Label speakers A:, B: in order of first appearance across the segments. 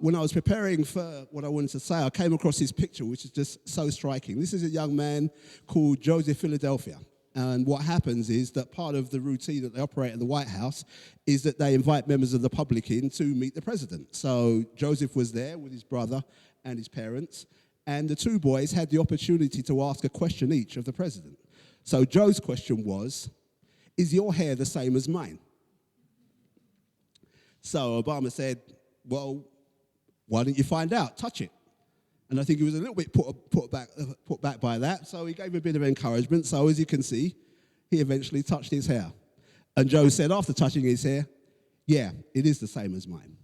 A: when I was preparing for what I wanted to say, I came across this picture, which is just so striking. This is a young man called Joseph Philadelphia. And what happens is that part of the routine that they operate at the White House is that they invite members of the public in to meet the president. So Joseph was there with his brother and his parents, and the two boys had the opportunity to ask a question each of the president. So Joe's question was, is your hair the same as mine? So Obama said, well, why didn't you find out? Touch it. And I think he was a little bit put back by that, so he gave him a bit of encouragement. So as you can see, he eventually touched his hair. And Joe said after touching his hair, yeah, it is the same as mine.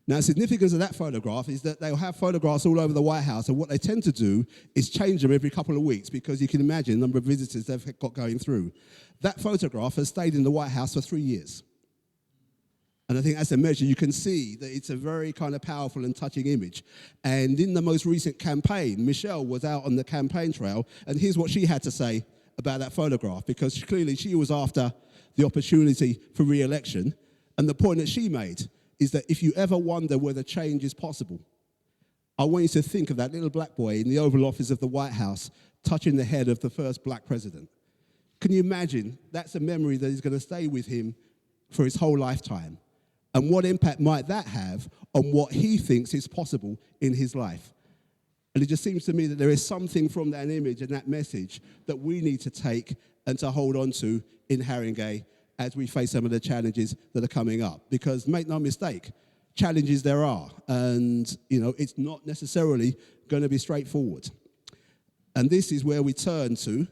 A: Now, the significance of that photograph is that they'll have photographs all over the White House, and what they tend to do is change them every couple of weeks, because you can imagine the number of visitors they've got going through. That photograph has stayed in the White House for 3 years. And I think as a measure, you can see that it's a very kind of powerful and touching image. And in the most recent campaign, Michelle was out on the campaign trail, and here's what she had to say about that photograph, because clearly she was after the opportunity for re-election. And the point that she made is that if you ever wonder whether change is possible, I want you to think of that little black boy in the Oval Office of the White House touching the head of the first black president. Can you imagine? That's a memory that is going to stay with him for his whole lifetime. And what impact might that have on what he thinks is possible in his life? And it just seems to me that there is something from that image and that message that we need to take and to hold on to in Haringey as we face some of the challenges that are coming up. Because make no mistake, challenges there are. And, it's not necessarily going to be straightforward. And this is where we turn to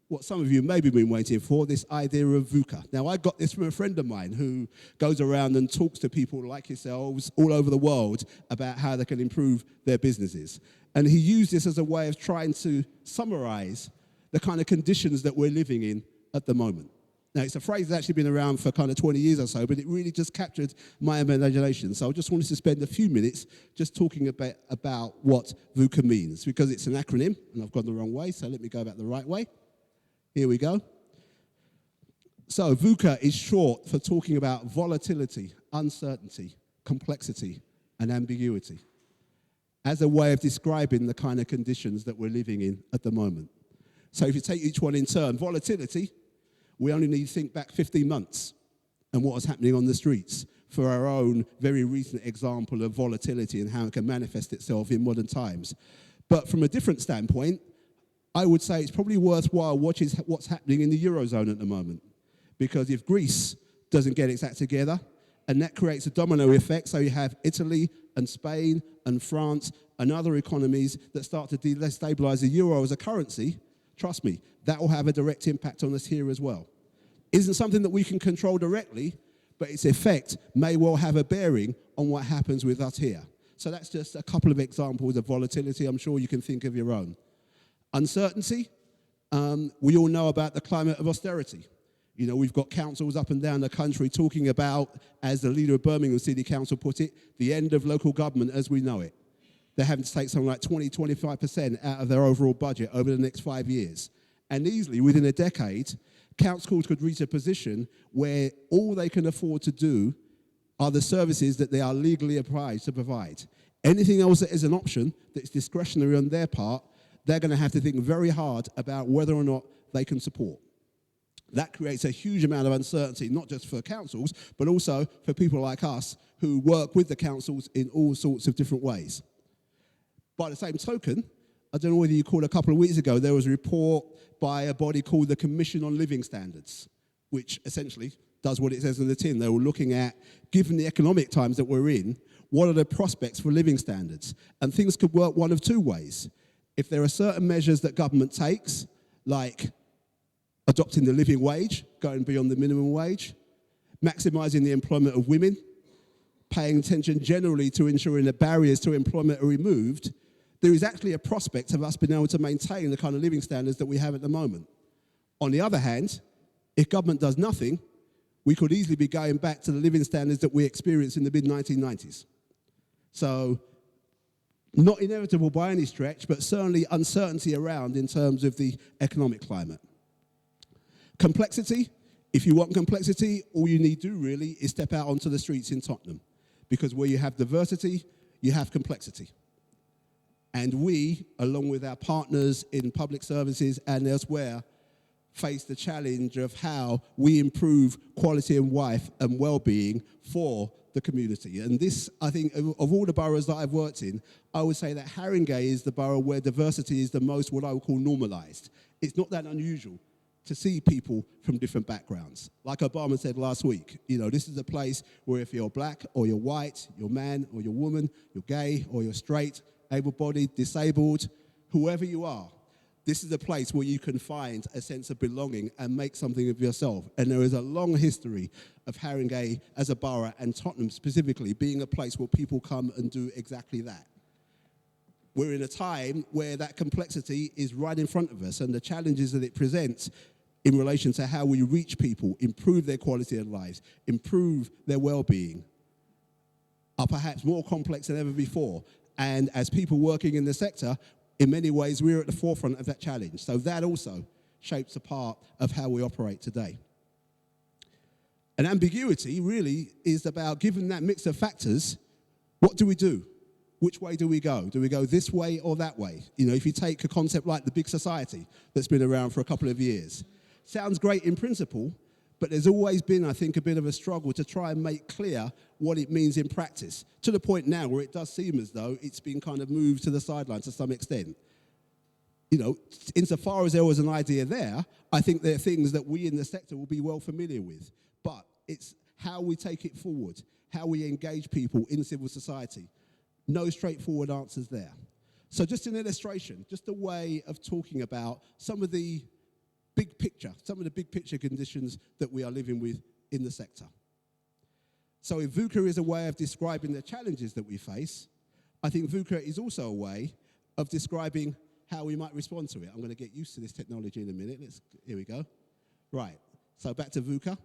A: what some of you maybe been waiting for, this idea of VUCA. Now, I got this from a friend of mine who goes around and talks to people like yourselves all over the world about how they can improve their businesses. And he used this as a way of trying to summarize the kind of conditions that we're living in at the moment. Now, it's a phrase that's actually been around for kind of 20 years or so, but it really just captured my imagination. So I just wanted to spend a few minutes just talking about what VUCA means, because it's an acronym, and I've gone the wrong way, so let me go back the right way. Here we go. So VUCA is short for talking about volatility, uncertainty, complexity, and ambiguity as a way of describing the kind of conditions that we're living in at the moment. So if you take each one in turn, volatility, we only need to think back 15 months and what was happening on the streets for our own very recent example of volatility and how it can manifest itself in modern times. But from a different standpoint, I would say it's probably worthwhile watching what's happening in the Eurozone at the moment. Because if Greece doesn't get its act together, and that creates a domino effect, so you have Italy and Spain and France and other economies that start to destabilize the euro as a currency, trust me, that will have a direct impact on us here as well. Isn't something that we can control directly, but its effect may well have a bearing on what happens with us here. So that's just a couple of examples of volatility. I'm sure you can think of your own. Uncertainty, we all know about the climate of austerity. We've got councils up and down the country talking about, as the leader of Birmingham City Council put it, the end of local government as we know it. They're having to take something like 20-25% out of their overall budget over the next 5 years. And easily, within a decade, councils could reach a position where all they can afford to do are the services that they are legally obliged to provide. Anything else that is an option that's discretionary on their part, they're going to have to think very hard about whether or not they can support. That creates a huge amount of uncertainty, not just for councils, but also for people like us who work with the councils in all sorts of different ways. By the same token, I don't know whether you called a couple of weeks ago, there was a report by a body called the Commission on Living Standards, which essentially does what it says in the tin. They were looking at, given the economic times that we're in, what are the prospects for living standards? And things could work one of two ways. If there are certain measures that government takes, like adopting the living wage, going beyond the minimum wage, maximising the employment of women, paying attention generally to ensuring that barriers to employment are removed, there is actually a prospect of us being able to maintain the kind of living standards that we have at the moment. On the other hand, if government does nothing, we could easily be going back to the living standards that we experienced in the mid-1990s. So, not inevitable by any stretch, but certainly uncertainty around in terms of the economic climate. Complexity, if you want complexity, all you need to do really is step out onto the streets in Tottenham. Because where you have diversity, you have complexity. And we, along with our partners in public services and elsewhere, face the challenge of how we improve quality of life and well-being for the community. And this, I think, of all the boroughs that I've worked in, I would say that Haringey is the borough where diversity is the most what I would call normalised. It's not that unusual to see people from different backgrounds. Like Obama said last week, this is a place where if you're black or you're white, you're man or you're woman, you're gay or you're straight, able-bodied, disabled, whoever you are, this is a place where you can find a sense of belonging and make something of yourself. And there is a long history of Haringey as a borough, and Tottenham specifically, being a place where people come and do exactly that. We're in a time where that complexity is right in front of us, and the challenges that it presents in relation to how we reach people, improve their quality of lives, improve their well-being, are perhaps more complex than ever before. And as people working in the sector, in many ways, we're at the forefront of that challenge. So that also shapes a part of how we operate today. And ambiguity really is about, given that mix of factors, what do we do? Which way do we go? Do we go this way or that way? If you take a concept like the big society that's been around for a couple of years, sounds great in principle, but there's always been, I think, a bit of a struggle to try and make clear what it means in practice, to the point now where it does seem as though it's been kind of moved to the sideline to some extent. Insofar as there was an idea there, I think there are things that we in the sector will be well familiar with. But it's how we take it forward, how we engage people in civil society. No straightforward answers there. So just an illustration, just a way of talking about some of the big picture conditions that we are living with in the sector. So if VUCA is a way of describing the challenges that we face, I think VUCA is also a way of describing how we might respond to it. I'm going to get used to this technology in a minute. Here we go. Right, so back to VUCA.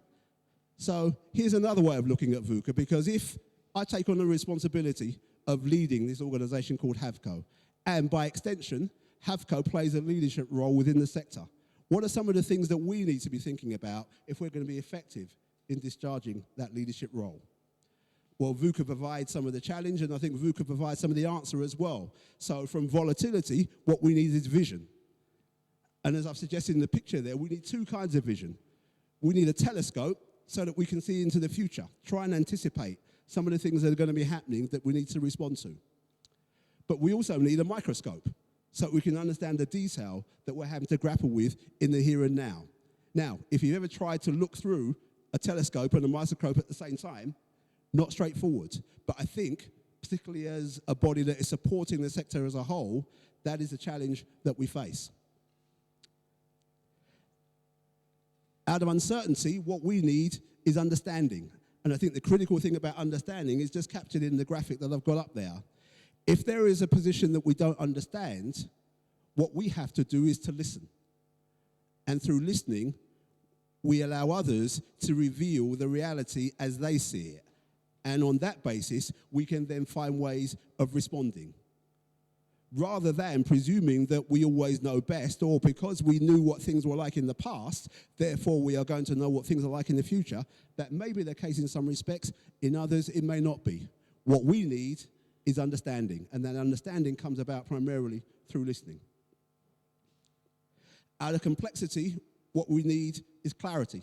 A: So here's another way of looking at VUCA, because if I take on the responsibility of leading this organisation called HAVCO, and by extension, HAVCO plays a leadership role within the sector, what are some of the things that we need to be thinking about if we're going to be effective in discharging that leadership role? Well, VUCA provides some of the challenge, and I think VUCA provides some of the answer as well. So from volatility, what we need is vision. And as I've suggested in the picture there, we need two kinds of vision. We need a telescope so that we can see into the future, try and anticipate some of the things that are going to be happening that we need to respond to. But we also need a microscope so we can understand the detail that we're having to grapple with in the here and now. Now, if you've ever tried to look through a telescope and a microscope at the same time, not straightforward. But I think, particularly as a body that is supporting the sector as a whole, that is a challenge that we face. Out of uncertainty, what we need is understanding. And I think the critical thing about understanding is just captured in the graphic that I've got up there. If there is a position that we don't understand, what we have to do is to listen. And through listening, we allow others to reveal the reality as they see it. And on that basis, we can then find ways of responding. Rather than presuming that we always know best, or because we knew what things were like in the past, therefore we are going to know what things are like in the future. That may be the case in some respects, in others it may not be. What we need is understanding, and that understanding comes about primarily through listening. Out of complexity, what we need is clarity.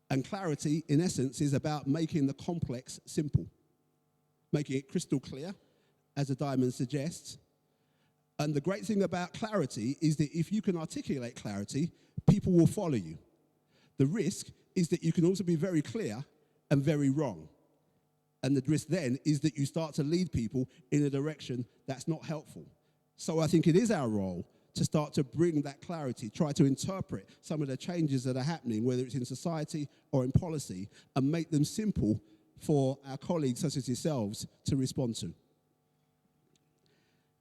A: And clarity, in essence, is about making the complex simple, making it crystal clear, as a diamond suggests. And the great thing about clarity is that if you can articulate clarity, people will follow you. The risk is that you can also be very clear and very wrong. And the risk then is that you start to lead people in a direction that's not helpful. So I think it is our role to start to bring that clarity, try to interpret some of the changes that are happening, whether it's in society or in policy, and make them simple for our colleagues such as yourselves to respond to.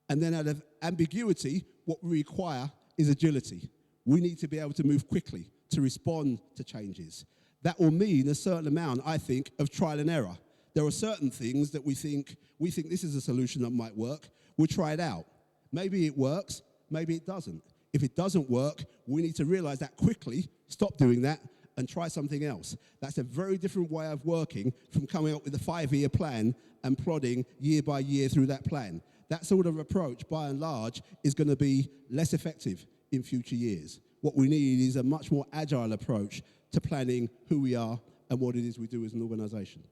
A: And then out of ambiguity, what we require is agility. We need to be able to move quickly to respond to changes. That will mean a certain amount, I think, of trial and error. There are certain things that we think this is a solution that might work. We'll try it out. Maybe it works, maybe it doesn't. If it doesn't work, we need to realize that quickly, stop doing that, and try something else. That's a very different way of working from coming up with a 5-year plan and plodding year by year through that plan. That sort of approach, by and large, is going to be less effective in future years. What we need is a much more agile approach to planning who we are and what it is we do as an organisation.